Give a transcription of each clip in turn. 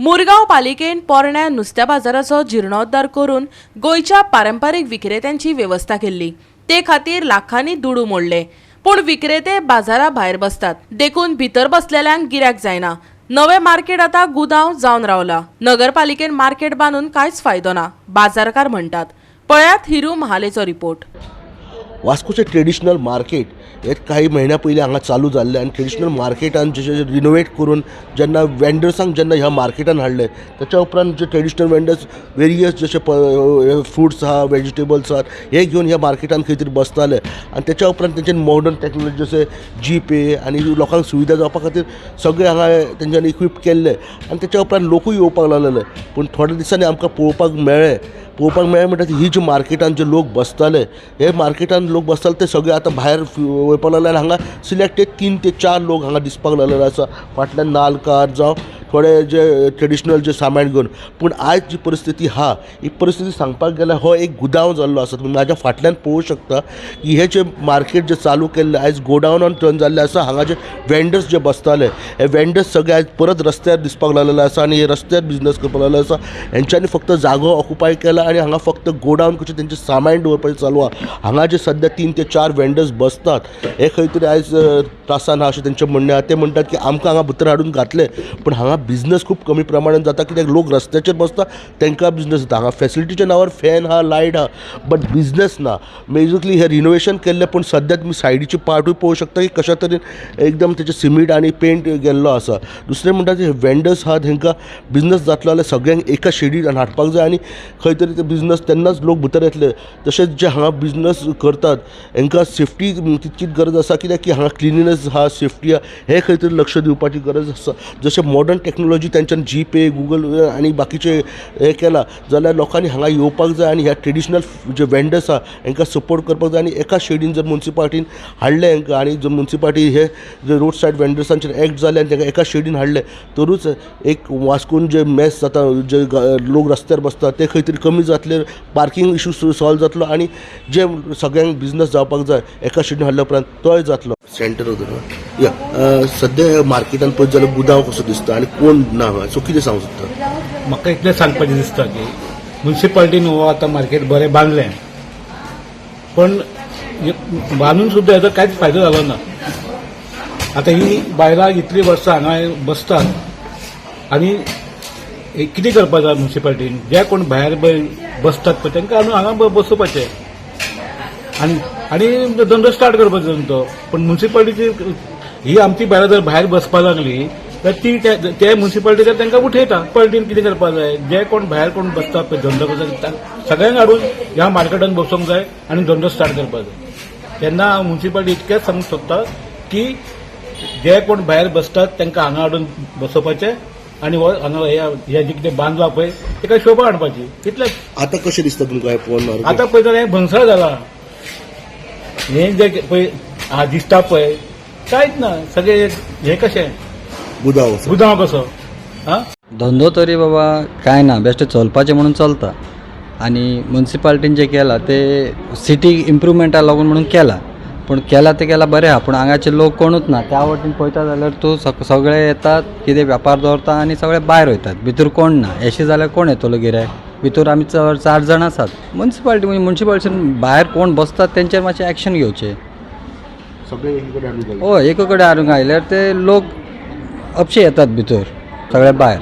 मुरगांव पालिकेन पोरण्या नुस्त्या बाजाराचो जीर्णोद्धार करून गोयच्या पारंपारीक विक्रेत्यांची व्यवस्था केल्ली। ते खातीर लाखांनी दुडू मोडले, पूण विक्रेते बाजारा भायर बसतात, देखून भितर बसलेल्यांक गिरायक जायना। नवे मार्केट आता गुदांव जावन रावला। नगरपालिकेन मार्केट बांदून कांयच फायदो ना, बाजारकार म्हणटात। पळयात हिरू महालेचो रिपोर्ट। वास्कोचे ट्रेडिशनल मार्केट हे काही महिन्या पयलीं हांगा चालू जाल्ले आनी ट्रेडिशनल मार्केटान जशें रिनोवेट करून जेन्ना वेंडर्सांक जेन्ना ह्या मार्केटान हाडले त्याच्या उपरांत जे ट्रेडिशनल वेंडर्स वेरियस जशे फ्रुट्स आहा वेजिटेबल्स आहात हे घेवन ह्या मार्केटान खंय तरी बसताले आनी त्याच्या उपरांत तेंच्यानी मॉडर्न टॅक्नोलॉजी जशे जीपे आनी लोकांक सुविधा जावपा खातीर सगळे हांगा तेंच्यांनी इक्विप केल्ले आनी त्याच्या उपरांत लोकूय येवपाक लागलेले। पूण थोड्या दिसांनी आमकां पळोवपाक मेळ्ळें म्हणटा ही जी मार्केटान जे लोक बसताले हे मार्केटान लोक बसताले ते सगळे आता भायर वयपाक लागले। हांगा सिलेक्टेड 3 ते 4 लोक हांगा दिसपाक लागलेले आसा, फाटल्यान नाल्कार जावं थोडे जे ट्रेडिशनल जे सामान घेवन। पूण आयज जी परिस्थिती हा ही परिस्थिती सांगपाक गेल्यार हो एक गुदांव जाल्लो आसा। तुम्ही म्हाज्या फाटल्यान पळोवंक शकता की हे जे मार्केट जे चालू केल्ले आयज गोडावनान टर्न जाल्ले आसा। हांगा जे वेंडर्स जे बसताले हे वेंडर्स सगळे आयज परत रस्त्यार दिसपाक लागलेले आसा आनी हे रस्त्यार बिझनेस करपाक लागले आसा। हेंच्यांनी फक्त जागो ऑक्युपाय केला आनी हांगा फक्त गोडावन कशें तेंचें सामान दवरपाचें चालू आहा। हांगा जे सद्या 3 ते 4 वेंडर्स बसतात हे खंय तरी आयज त्रासान आहा अशें तेंचें म्हणणें आहा। ते म्हणटात की आमकां हांगा भितर हाडून घातले पूण हांगा बिझनेस खूब कमी प्रमाणात जाता, कित्याक लोक रस्त्याचेर बसता तांकां बिझनेस जाता। हांगा फॅसिलिटीच्या नांवार फॅन हा, लायट हा, बट बिझनेस ना। बेजिकली हे रिनोवेशन केल्ले पूण सद्या तुमी सायडीचे पार्टूय पळोवंक शकता की कशा तरेन एकदम तेचे सिमीट आनी पेंट गेल्लो आसा। दुसरें म्हणटा ते वेंडर्स आहात हांकां बिझनेस जातलो जाल्यार सगळ्यांक एका शेडीन हाडपाक जाय आनी खंय तरी ते बिझनेस तेन्नाच लोक भितर येतले। तशेंच जे हांगा बिझनेस करतात हांकां सेफ्टी तितकीच गरज आसा, कित्याक की हांगा क्लिनिनेस हा, सेफ्टी हा, हे खंय तरी लक्ष दिवपाची गरज आसा। जशें मॉडर्न टॅक्नोलॉजी तेंच्यान जीपे गूगल आनी बाकीचे हे केला जाल्यार लोकांनी हांगा येवपाक जाय आनी ह्या ट्रेडिशनल जे वेंडर्स आहा हांकां सपोर्ट करपाक जाय आनी एका शेडीन जर म्युन्सिपाल्टीन हाडले हांकां आनी जर म्युन्सिपाल्टी हे जे रोड सायड वेंडर्सांचेर एक्ट जाले आनी तांकां एका शेडीन हाडले तरूच एक वास्कोन जे मेस जाता, जे लोक रस्त्यार बसतात ते खंय तरी कमी जातले, पार्किंग इशू सॉल्व जातलो आनी जे सगळ्यांक बिझनेस जावपाक जाय एका शेडीन हाडल्या उपरांत तोय जातलो। सेंटर या सद्या मार्केटान पळयत जाल्यार गुदांव कसो दिसता आनी कोण ना सो कितें सांगूंक सोदता? म्हाका इतलें सांगपाचें दिसता की म्युन्सिपाल्टीन हो आतां मार्केट बरें बांदलें, पण बांदून सुद्दां हेजो कांयच फायदो जालो ना। आतां ही बायलां इतलीं वर्सां हांगा बसतात आनी कितें करपाक जाय म्युन्सिपाल्टीन? जे कोण भायर बसतात पळय तांकां हांगा बसोवपाचें आनी धंदो स्टार्ट करपाचो तो। पण म्युन्सिपाल्टीची ही आमची बायलां जर भायर बसपाक लागली तर ती त्या म्युन्सिपाल्टीचेर तांकां उठयता। म्युन्सिपाल्टीन कितें करपाक जाय, जे कोण भायर कोण बसता पळय धंदो करता सगळ्यांक हाडून ह्या मार्केटान बसोवंक जाय आनी धंदो स्टार्ट करपाक जाय। तेन्ना हांव म्युन्सिपाल्टी इतकेंच सांगूंक सोदता की जे कोण भायर बसतात तांकां हांगा हाडून बसोवपाचें आनी हांगा हे जे कितें बांदलां पळय ताका शोभा हाडपाची, इतलेंच। आतां कशें दिसता तुमकां हे पळोवन? आतां पळय जाल्यार हें भंगसळ जाला। हें जे पळय दिसता पळय कांयच ना, सगळें हें कशें गुदांव कसो। धंदो तरी बाबा काय ना, बेश्टें चलपाचें म्हणून चलता आनी म्युन्सिपाल्टीन जें केलां ते सिटी इम्प्रुवमेंटा लागून म्हणून केलां, पूण केलां ते केलां बरें आहा, पूण हांगाचे लोक कोणूच ना। त्या वटेन पळयता जाल्यार तूं सगळे येतात, कितें वेपार दवरता आनी सगळे भायर वयतात, भितर कोण ना। अशें जाल्यार कोण येतलो गिरायक? भितर आमी 4 जाण आसात। म्युन्सिपाल्टीन भायर कोण बसतात तेंचेर मातशें एक्शन घेवचें। सगळे एके कडेन हाडून घालता। हय, एके कडेन हाडूंक आयल्यार ते लोक अपशे येतात भितर, सगळे भायर।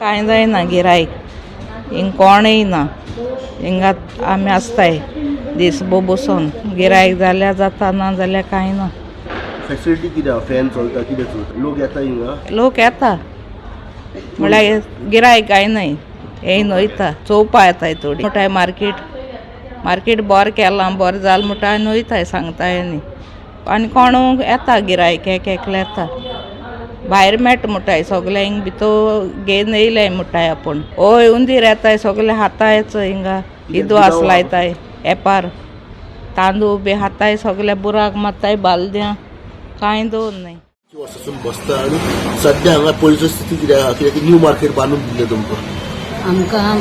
कांय जायना गिरायक, हिंग कोणय ना। हिंगा आमी आसताय दिसभर बसून, गिरायक जाल्यार जाता ना जाल्यार कांय ना। फॅसिलिटी कितें आहा? फॅन चलता, कितें चलता? लोक येता हिंगा? लोक येता म्हळ्यार गिरायक काय न्हय, येयन वयता, चोवपा येताय थोडी। म्हणटाय मार्केट बरें केलां, बरें जालें म्हणटा आनी वयताय सांगताय आनी कोण येता गिरायक एकले येता। भायर मेळटा म्हणटाय सगळे हिंग भितर घेवन येयले म्हणटाय आपूण। हय, उंदीर येताय सगळे हातायच हिंगा, इदवास लायताय येपार, तांदूळ बी हाताय सगळे बुराक मारताय बालद्यां, कांय दवरनाय। वचून बसता आनी सद्या हांगा परिस्थिती कितें आहा? कित्याक न्यू मार्केट बांदून दिलें तुमकां? आमकां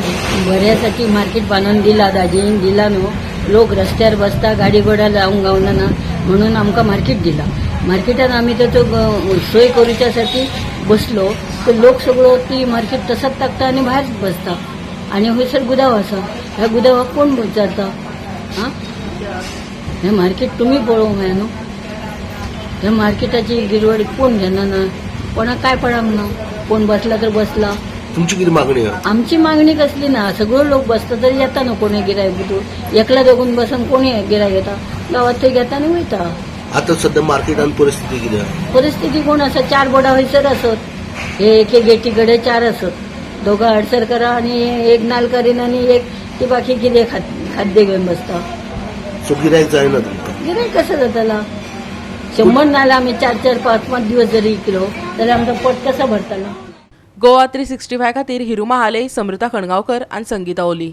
बऱ्यासाठी मार्केट बांदून दिला, दाजीन दिला न्हू। लोक रस्त्यार बसता, गाडी घोडा जावंक गावना म्हणून आमकां मार्केट दिला। मार्केटान आमी ताचो सोय करूच्या साठी बसलो ते लोक सगळं ती मार्केट तसंच टाकता आणि बाहेरच बसता आणि हयसर गुदाव आसा ह्या गुदावाक कोण विचारता हां हें मार्केट तुमी पळोवंक जाय न्हू ह्या मार्केटाची गिरवड कोण घेना ना कोणाक काय पडक ना कोण बसला तर बसला तुमची किती मागणी आहे आमची मागणी कसली ना सगळं लोक बसता तरी येता ना कोणी गिरायक बुतूर एकला दोघून बसून कोणी गिरायक येता गावात ते घेता आणि वयता आता सध्या मार्केटान परिस्थिती किती आहे परिस्थिती कोण आसा 4 बोर्डा हयसर असत हे एक गेटी कडेन 4 असत दोघं हडसर करा आणि एक नाल करीन आणि एक ती बाकी कितें खाद्य घेवन बसता सो गिरायक जायना तुमकां गिरायक कसं जाताला 100 नाला आम्ही 4-4, 5-5 दिवस जरी इकलो जाल्यार आमचा पोट कसा भरतालो. गोवा 365 खातीर हिरू महाले, समृता खणगांवकर आनी संगीता ओली.